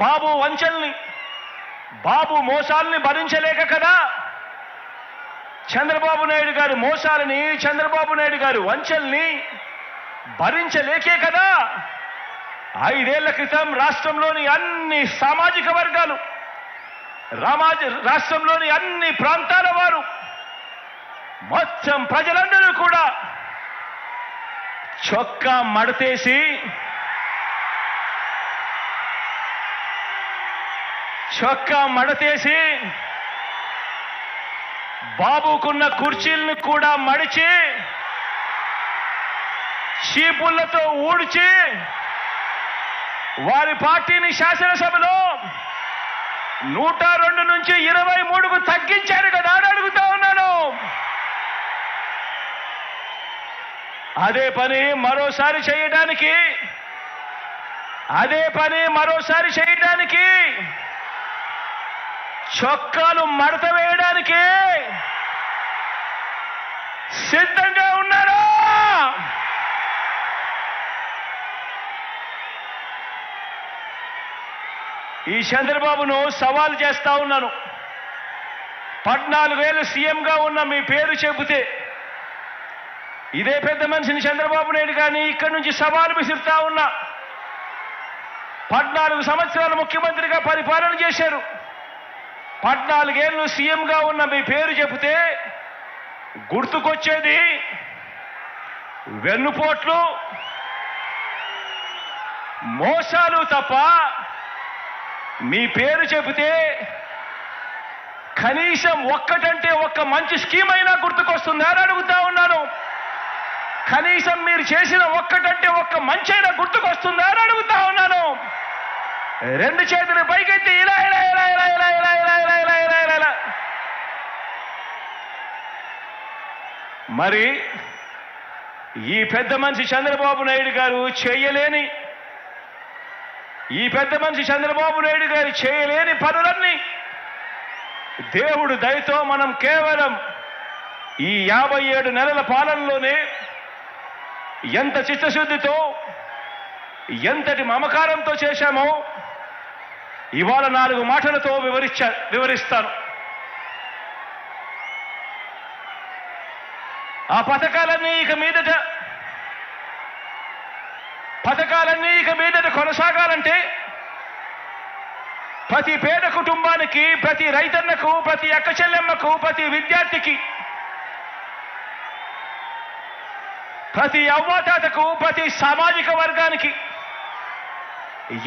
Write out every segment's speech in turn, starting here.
బాబు వంచల్ని, బాబు మోసాలని భరించలేక కదా, చంద్రబాబు నాయుడు గారి మోసాలని, చంద్రబాబు నాయుడు గారి వంచల్ని భరించలేకే కదా 5 ఏళ్ల క్రితం రాష్ట్రంలోని అన్ని సామాజిక వర్గాలు, రాష్ట్రంలోని అన్ని ప్రాంతాల వారు, మొత్తం ప్రజలందరూ కూడా చొక్కా మడతేసి బాబుకున్న కుర్చీలను కూడా మడిచి చీపుళ్లతో ఊడ్చి వారి పార్టీని శాసనసభలో 102 నుంచి 23కు తగ్గించారు కదా అని అడుగుతా ఉన్నాను. అదే పని మరోసారి చేయడానికి చొక్కాలు మడత వేయడానికి సిద్ధంగా ఉన్నారా? ఈ చంద్రబాబును సవాల్ చేస్తా ఉన్నాను. 14 ఏళ్ళు సీఎంగా ఉన్న మీ పేరు చెబితే ఇదే పెద్ద మనిషిని చంద్రబాబు నాయుడు గారిని ఇక్కడి నుంచి సవాలు విసురుతా ఉన్నా. 14 సంవత్సరాలు ముఖ్యమంత్రిగా పరిపాలన చేశారు. 14 ఏళ్ళు సీఎంగా ఉన్న మీ పేరు చెబితే గుర్తుకొచ్చేది వెన్నుపోట్లు, మోసాలు తప్ప మీ పేరు చెబితే కనీసం ఒక్కటంటే ఒక్క మంచి స్కీమ్ అయినా గుర్తుకొస్తుందా అని అడుగుతా ఉన్నాను. కనీసం మీరు చేసిన ఒక్కటంటే ఒక్క మంచైనా గుర్తుకొస్తుందా అని అడుగుతా ఉన్నాను. 2 చేతులు పైకెత్తి ఇలా ఇలా ఇలా ఇలా ఇలా ఇలా ఇలా ఇలా ఇలా ఇలా ఇలా ఇలా. మరి ఈ పెద్ద మనిషి చంద్రబాబు నాయుడు గారు చేయలేని పనులన్నీ దేవుడు దయతో మనం కేవలం ఈ 57 నెలల పాలనలోనే ఎంత చిత్తశుద్ధితో, ఎంతటి మమకారంతో చేశామో ఇవాళ 4 మాటలతో వివరిస్తాను. ఆ పథకాలన్నీ ఇక మీదట కొనసాగాలంటే ప్రతి పేద కుటుంబానికి, ప్రతి రైతన్నకు, ప్రతి అక్క చెల్లెమ్మకు, ప్రతి విద్యార్థికి, ప్రతి అవ్వాతాతకు, ప్రతి సామాజిక వర్గానికి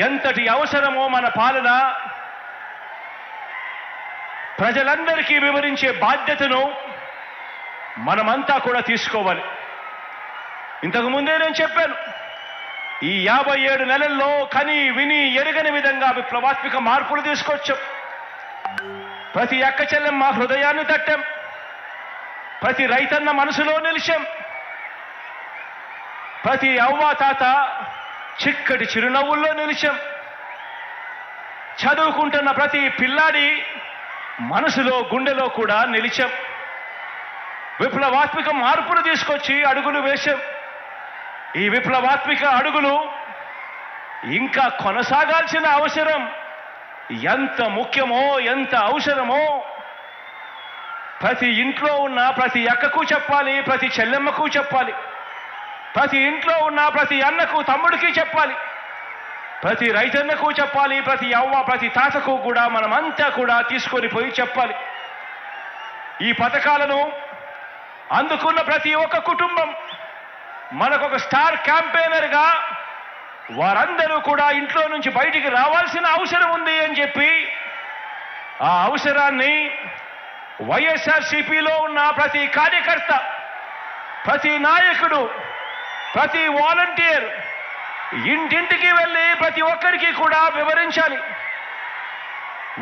ఎంతటి అవసరమో మన పాలన ప్రజలందరికీ వివరించే బాధ్యతను మనమంతా కూడా తీసుకోవాలి. ఇంతకు ముందే నేను చెప్పాను, ఈ 57 నెలల్లో కని విని ఎరగని విధంగా విప్లవాత్మక మార్పులు తీసుకొచ్చాం. ప్రతి అక్క చెల్లెమ్మ హృదయాన్ని తట్టాం, ప్రతి రైతన్న మనసులో నిలిచాం, ప్రతి అవ్వ తాత చిక్కటి చిరునవ్వుల్లో నిలిచాం, చదువుకుంటున్న ప్రతి పిల్లాడి మనసులో గుండెలో కూడా నిలిచాం. విప్లవాత్మక మార్పులు తీసుకొచ్చి అడుగులు వేశాం. ఈ విప్లవాత్మక అడుగులు ఇంకా కొనసాగాల్సిన అవసరం ఎంత ముఖ్యమో, ఎంత అవసరమో ప్రతి ఇంట్లో ఉన్న ప్రతి అక్కకు చెప్పాలి, ప్రతి చెల్లెమ్మకు చెప్పాలి, ప్రతి ఇంట్లో ఉన్న ప్రతి అన్నకు తమ్ముడికి చెప్పాలి, ప్రతి రైతన్నకు చెప్పాలి, ప్రతి అవ్వ ప్రతి తాతకు కూడా మనమంతా కూడా తీసుకొని పోయి చెప్పాలి. ఈ పథకాలను అందుకున్న ప్రతి ఒక్క కుటుంబం మనకొక స్టార్ క్యాంపెయినర్గా వారందరూ కూడా ఇంట్లో నుంచి బయటికి రావాల్సిన అవసరం ఉంది అని చెప్పి ఆ అవసరాన్ని వైఎస్ఆర్సీపీలో ఉన్న ప్రతి కార్యకర్త, ప్రతి నాయకుడు, ప్రతి వాలంటీర్ ఇంటింటికి వెళ్ళి ప్రతి ఒక్కరికి కూడా వివరించాలి.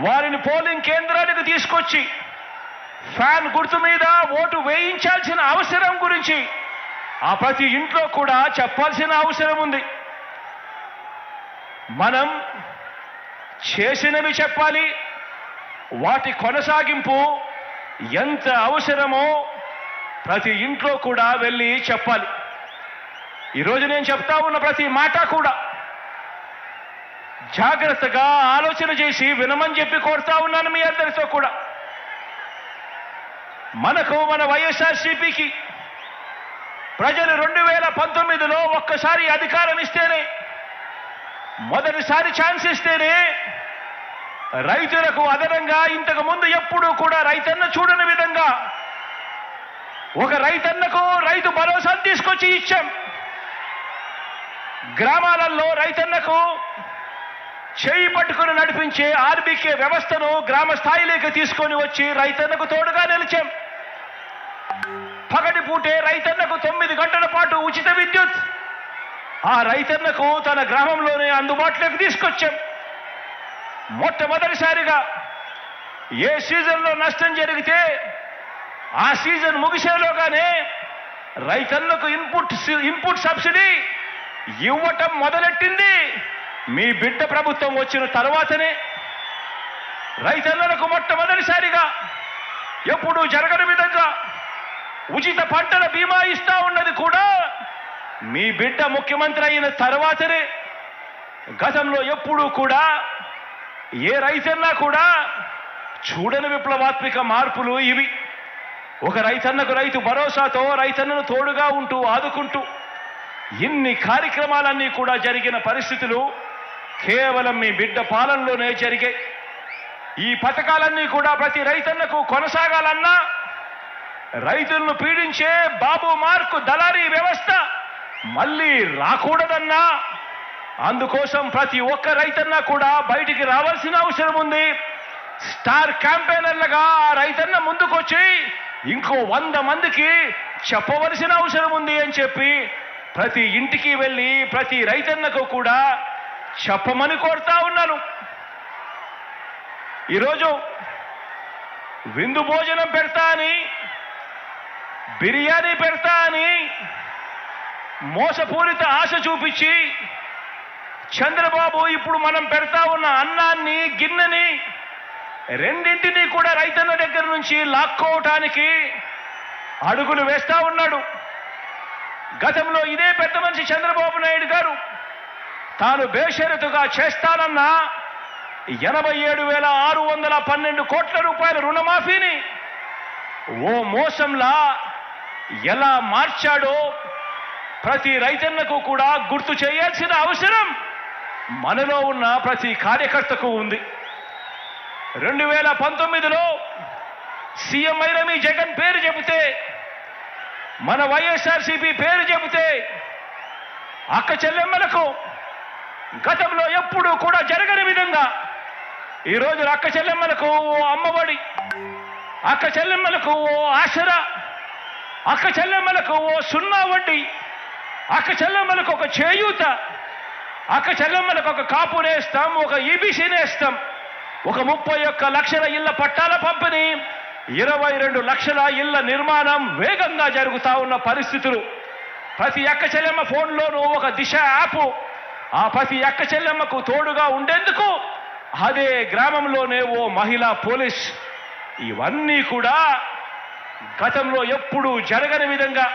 వారిని పోలింగ్ కేంద్రానికి తీసుకొచ్చి ఫ్యాన్ గుర్తు మీద ఓటు వేయించాల్సిన అవసరం గురించి ఆ ప్రతి ఇంట్లో కూడా చెప్పాల్సిన అవసరం ఉంది. మనం చేసినవి చెప్పాలి, వాటి కొనసాగింపు ఎంత అవసరమో ప్రతి ఇంట్లో కూడా వెళ్ళి చెప్పాలి. ఈరోజు నేను చెప్తా ఉన్న ప్రతి మాట కూడా జాగ్రత్తగా ఆలోచన చేసి వినమని చెప్పి కోరుతా ఉన్నాను మీ అందరితో కూడా. మన వైఎస్ఆర్సీపీకి ప్రజలు 2019లో ఒక్కసారి అధికారం ఇస్తేనే, మొదటిసారి ఛాన్స్ ఇస్తేనే రైతులకు అదనంగా ఇంతకు ముందు ఎప్పుడూ కూడా రైతన్న చూడని విధంగా ఒక రైతన్నకు రైతు భరోసాను తీసుకొచ్చి ఇచ్చాం. గ్రామాలలో రైతన్నకు చేయి పట్టుకుని నడిపించే ఆర్బీకే వ్యవస్థను గ్రామ స్థాయిలోకి తీసుకొని వచ్చి రైతన్నకు తోడుగా నిలిచాం. పగటి పూటే రైతన్నకు 9 గంటల పాటు ఉచిత విద్యుత్ ఆ రైతన్నకు తన గ్రామంలోనే అందుబాటులోకి తీసుకొచ్చాం. మొట్టమొదటిసారిగా ఏ సీజన్లో నష్టం జరిగితే ఆ సీజన్ ముగిసేలోగానే రైతన్నకు ఇన్పుట్ సబ్సిడీ ఇవ్వటం మొదలెట్టింది మీ బిడ్డ ప్రభుత్వం వచ్చిన తర్వాతనే. రైతన్నలకు మొట్టమొదటిసారిగా ఎప్పుడూ జరగని విధంగా ఉచిత పంటల బీమా ఇస్తా ఉన్నది కూడా మీ బిడ్డ ముఖ్యమంత్రి అయిన తర్వాతనే. గతంలో ఎప్పుడూ కూడా ఏ రైతన్నా కూడా చూడని విప్లవాత్మక మార్పులు ఇవి. ఒక రైతన్నకు రైతు భరోసాతో రైతన్నను తోడుగా ఉంటూ ఆదుకుంటూ ఇన్ని కార్యక్రమాలన్నీ కూడా జరిగిన పరిస్థితులు కేవలం మీ బిడ్డ పాలనలోనే జరిగాయి. ఈ పథకాలన్నీ కూడా ప్రతి రైతన్నకు కొనసాగాలన్నా, రైతులను పీడించే బాబు మార్కు దళారీ వ్యవస్థ మళ్ళీ రాకూడదన్నా, అందుకోసం ప్రతి ఒక్క రైతన్న కూడా బయటికి రావాల్సిన అవసరం ఉంది. స్టార్ క్యాంపెయినర్లుగా ఆ రైతన్న ముందుకొచ్చి ఇంకో 100 మందికి చెప్పవలసిన అవసరం ఉంది అని చెప్పి ప్రతి ఇంటికి వెళ్ళి ప్రతి రైతన్నకు కూడా చెప్పమని కోరుతా ఉన్నాను. ఈరోజు విందు భోజనం పెడతా అని, బిర్యానీ పెడతా అని మోసపూరిత ఆశ చూపించి చంద్రబాబు ఇప్పుడు మనం పెడతా ఉన్న అన్నాన్ని, గిన్నెని రెండింటినీ కూడా రైతన్న దగ్గర నుంచి లాక్కోవటానికి అడుగులు వేస్తా ఉన్నాడు. గతంలో ఇదే పెద్ద మనిషి చంద్రబాబు నాయుడు గారు తాను బేషరతుగా చేస్తానన్న 87,612 కోట్ల రూపాయల రుణమాఫీని ఓ మోసంలా ఎలా మార్చాడో ప్రతి రైతన్నకు కూడా గుర్తు చేయాల్సిన అవసరం మనలో ఉన్న ప్రతి కార్యకర్తకు ఉంది. 2019లో సీఎం అయిన మీ జగన్ పేరు చెబితే, మన వైఎస్ఆర్సీపీ పేరు చెబితే అక్క చెల్లెమ్మలకు గతంలో ఎప్పుడూ కూడా జరగని విధంగా ఈరోజు అక్క చెల్లెమ్మలకు ఓ అమ్మఒడి, అక్క చెల్లెమ్మలకు ఓ ఆసరా, అక్క చెల్లెమ్మలకు ఓ 0 వడ్డీ, అక్క చెల్లెమ్మలకు ఒక చేయూత, అక్క చెల్లెమ్మలకు ఒక కాపు నేస్తాం, ఒక ఈబీసీ నేస్తాం, ఒక 31 లక్షల ఇళ్ల పట్టాల పంపిణీ, 22 లక్షల ఇళ్ల నిర్మాణం వేగంగా జరుగుతా ఉన్న పరిస్థితులు. ప్రతి అక్క చెల్లెమ్మ ఫోన్లోనూ ఒక దిశ యాప్, ఆ ప్రతి అక్క చెల్లెమ్మకు తోడుగా ఉండేందుకు అదే గ్రామంలోనే ఓ మహిళా పోలీస్. ఇవన్నీ కూడా గతంలో ఎప్పుడూ జరగని విధంగా